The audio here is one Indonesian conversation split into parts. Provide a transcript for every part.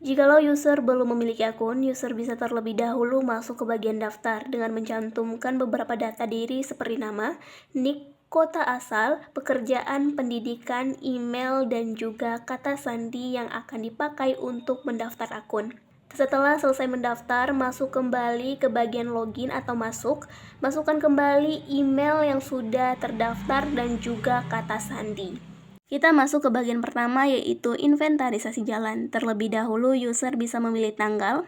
Jikalau user belum memiliki akun, user bisa terlebih dahulu masuk ke bagian daftar dengan mencantumkan beberapa data diri seperti nama, nik, kota asal, pekerjaan, pendidikan, email, dan juga kata sandi yang akan dipakai untuk mendaftar akun. Setelah selesai mendaftar, masuk kembali ke bagian login atau masukkan kembali email yang sudah terdaftar dan juga kata sandi. Kita masuk ke bagian pertama, yaitu inventarisasi jalan. Terlebih dahulu, user bisa memilih tanggal,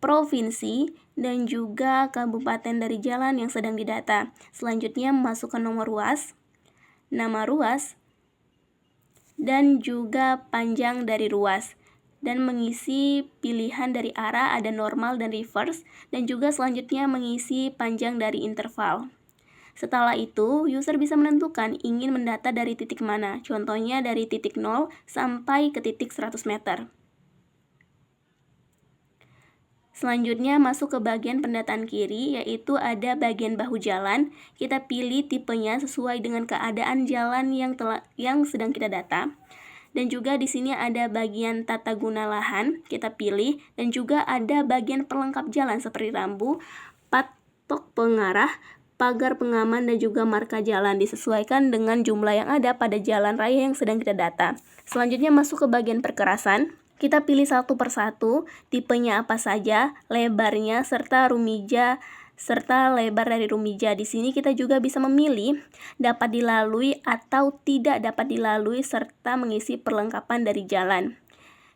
provinsi, dan juga kabupaten dari jalan yang sedang didata. Selanjutnya, masukkan nomor ruas, nama ruas, dan juga panjang dari ruas. Dan mengisi pilihan dari arah, ada normal dan reverse, dan juga selanjutnya mengisi panjang dari interval. Setelah itu, user bisa menentukan ingin mendata dari titik mana, contohnya dari titik 0 sampai ke titik 100 meter. Selanjutnya masuk ke bagian pendataan kiri, yaitu ada bagian bahu jalan. Kita pilih tipenya sesuai dengan keadaan jalan yang sedang kita data. Dan juga di sini ada bagian tata guna lahan, kita pilih, dan juga ada bagian pelengkap jalan seperti rambu, patok pengarah, pagar pengaman, dan juga marka jalan, disesuaikan dengan jumlah yang ada pada jalan raya yang sedang kita data. Selanjutnya masuk ke bagian perkerasan. Kita pilih satu persatu, tipenya apa saja, lebarnya, serta lebar dari rumija. Di sini kita juga bisa memilih dapat dilalui atau tidak dapat dilalui serta mengisi perlengkapan dari jalan.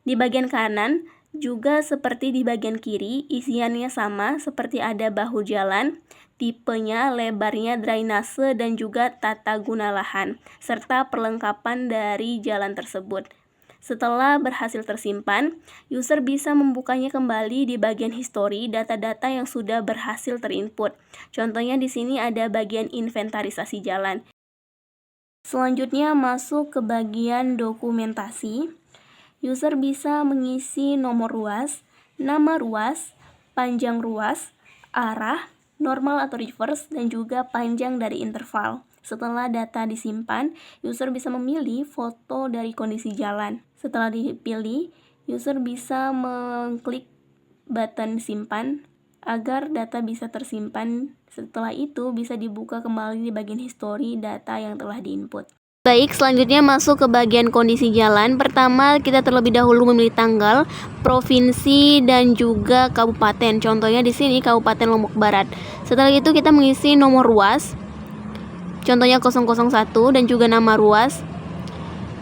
Di bagian kanan juga seperti di bagian kiri, isiannya sama seperti ada bahu jalan, tipenya, lebarnya, drainase, dan juga tata guna lahan, serta perlengkapan dari jalan tersebut. Setelah berhasil tersimpan, user bisa membukanya kembali di bagian histori data-data yang sudah berhasil terinput. Contohnya di sini ada bagian inventarisasi jalan. Selanjutnya masuk ke bagian dokumentasi. User bisa mengisi nomor ruas, nama ruas, panjang ruas, arah, normal atau reverse, dan juga panjang dari interval. Setelah data disimpan, user bisa memilih foto dari kondisi jalan. Setelah dipilih, user bisa mengklik button simpan agar data bisa tersimpan. Setelah itu bisa dibuka kembali di bagian histori data yang telah diinput. Baik, selanjutnya masuk ke bagian kondisi jalan. Pertama, kita terlebih dahulu memilih tanggal, provinsi, dan juga kabupaten. Contohnya di sini Kabupaten Lombok Barat. Setelah itu kita mengisi nomor ruas, contohnya 001, dan juga nama ruas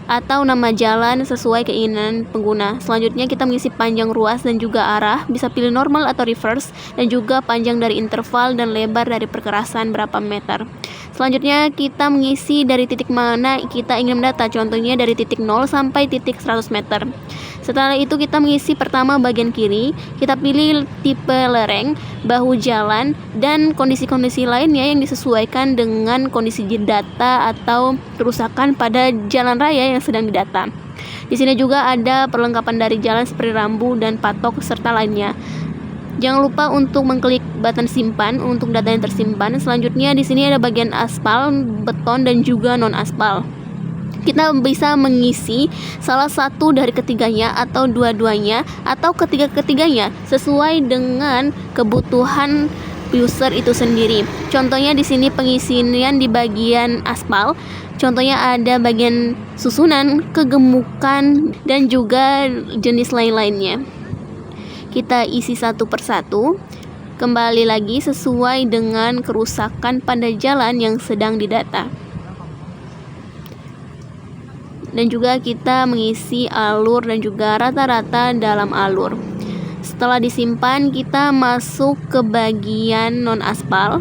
atau nama jalan sesuai keinginan pengguna. Selanjutnya kita mengisi panjang ruas dan juga arah, bisa pilih normal atau reverse, dan juga panjang dari interval dan lebar dari perkerasan berapa meter. Selanjutnya kita mengisi dari titik mana kita ingin mendata, contohnya dari titik 0 sampai titik 100 meter. Setelah itu kita mengisi pertama bagian kiri, kita pilih tipe lereng, bahu jalan, dan kondisi-kondisi lainnya yang disesuaikan dengan kondisi data atau kerusakan pada jalan raya yang sedang didata. Di sini juga ada perlengkapan dari jalan seperti rambu dan patok serta lainnya. Jangan lupa untuk mengklik button simpan untuk data yang tersimpan. Selanjutnya di sini ada bagian aspal, beton, dan juga non aspal. Kita bisa mengisi salah satu dari ketiganya atau dua-duanya atau ketiga-ketiganya sesuai dengan kebutuhan user itu sendiri. Contohnya di sini pengisian di bagian aspal. Contohnya ada bagian susunan, kegemukan, dan juga jenis lain-lainnya. Kita isi satu persatu. Kembali lagi sesuai dengan kerusakan pada jalan yang sedang didata. Dan juga kita mengisi alur dan juga rata-rata dalam alur. Setelah disimpan, kita masuk ke bagian non aspal.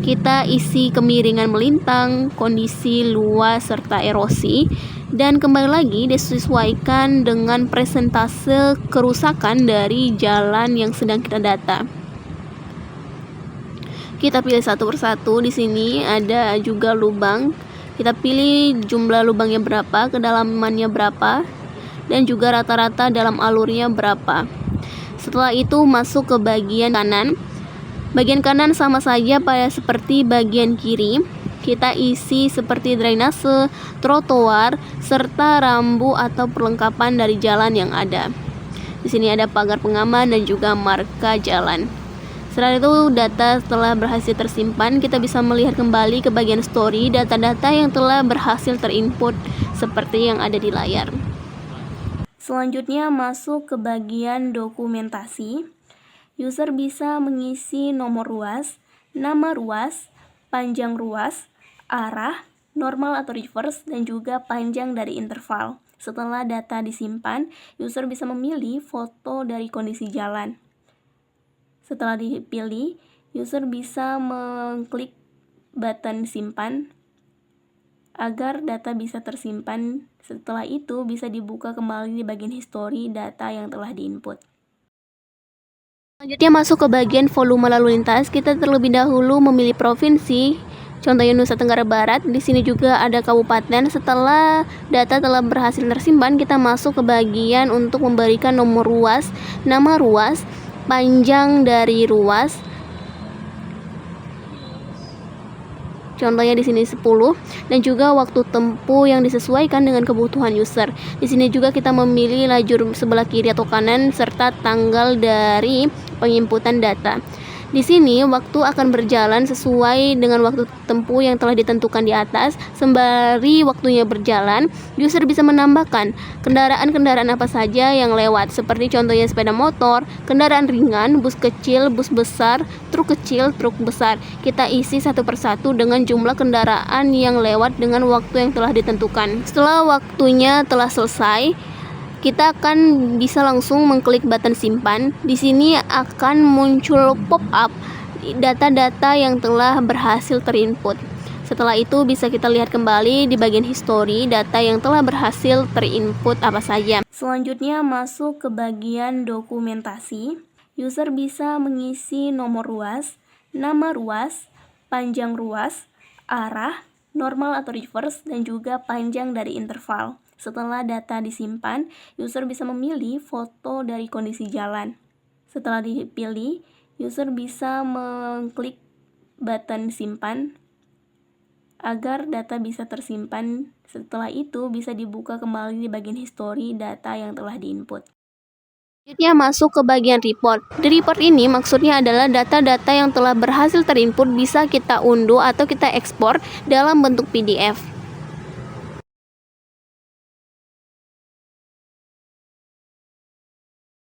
Kita isi kemiringan melintang, kondisi luas serta erosi, dan kembali lagi disesuaikan dengan presentase kerusakan dari jalan yang sedang kita data. Kita pilih satu persatu. Di sini ada juga lubang. Kita pilih jumlah lubangnya berapa, kedalamannya berapa, dan juga rata-rata dalam alurnya berapa. Setelah itu masuk ke bagian kanan. Bagian kanan sama saja pada seperti bagian kiri. Kita isi seperti drainase, trotoar, serta rambu atau perlengkapan dari jalan yang ada. Di sini ada pagar pengaman dan juga marka jalan. Setelah itu data telah berhasil tersimpan, kita bisa melihat kembali ke bagian story data-data yang telah berhasil terinput seperti yang ada di layar. Selanjutnya masuk ke bagian dokumentasi. User bisa mengisi nomor ruas, nama ruas, panjang ruas, arah, normal atau reverse, dan juga panjang dari interval. Setelah data disimpan, user bisa memilih foto dari kondisi jalan. Setelah dipilih, user bisa mengklik button simpan agar data bisa tersimpan. Setelah itu bisa dibuka kembali di bagian history data yang telah diinput. Selanjutnya masuk ke bagian volume lalu lintas. Kita terlebih dahulu memilih provinsi, contohnya Nusa Tenggara Barat. Di sini juga ada kabupaten. Setelah data telah berhasil tersimpan, kita masuk ke bagian untuk memberikan nomor ruas, nama ruas, panjang dari ruas. Contohnya di sini 10, dan juga waktu tempuh yang disesuaikan dengan kebutuhan user. Di sini juga kita memilih lajur sebelah kiri atau kanan serta tanggal dari penginputan data. Di sini waktu akan berjalan sesuai dengan waktu tempuh yang telah ditentukan di atas. Sembari waktunya berjalan, user bisa menambahkan kendaraan-kendaraan apa saja yang lewat, seperti contohnya sepeda motor, kendaraan ringan, bus kecil, bus besar, truk kecil, truk besar. Kita isi satu persatu dengan jumlah kendaraan yang lewat dengan waktu yang telah ditentukan. Setelah waktunya telah selesai, kita akan bisa langsung mengklik button simpan. Di sini akan muncul pop-up data-data yang telah berhasil terinput. Setelah itu bisa kita lihat kembali di bagian history data yang telah berhasil terinput apa saja. Selanjutnya masuk ke bagian dokumentasi. User bisa mengisi nomor ruas, nama ruas, panjang ruas, arah, normal atau reverse, dan juga panjang dari interval. Setelah data disimpan, user bisa memilih foto dari kondisi jalan. Setelah dipilih, user bisa mengklik button simpan agar data bisa tersimpan. Setelah itu bisa dibuka kembali di bagian history data yang telah diinput. Selanjutnya masuk ke bagian report. Di report ini maksudnya adalah data-data yang telah berhasil terinput bisa kita unduh atau kita ekspor dalam bentuk PDF.